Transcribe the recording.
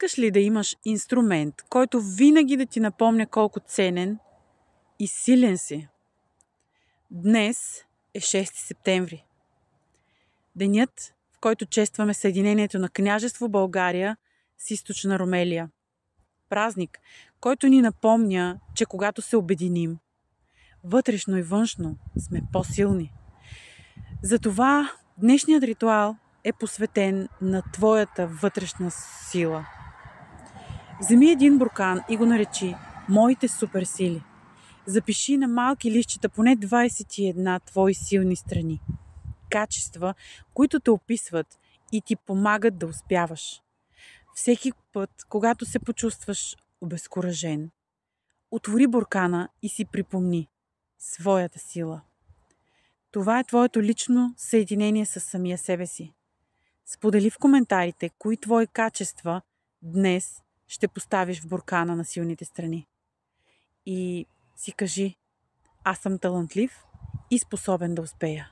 Искаш ли да имаш инструмент, който винаги да ти напомня колко ценен и силен си? Днес е 6 септември. Денят, в който честваме съединението на княжество България с източна Румелия. Празник, който ни напомня, че когато се обединим, вътрешно и външно сме по-силни. Затова днешният ритуал е посветен на твоята вътрешна сила. Вземи един буркан и го наречи «Моите суперсили». Запиши на малки листчета поне 21 твои силни страни. Качества, които те описват и ти помагат да успяваш. Всеки път, когато се почувстваш обезкуражен, отвори буркана и си припомни своята сила. Това е твоето лично съединение с самия себе си. Сподели в коментарите кои твои качества днес ще поставиш в буркана на силните страни. И си кажи: аз съм талантлив и способен да успея.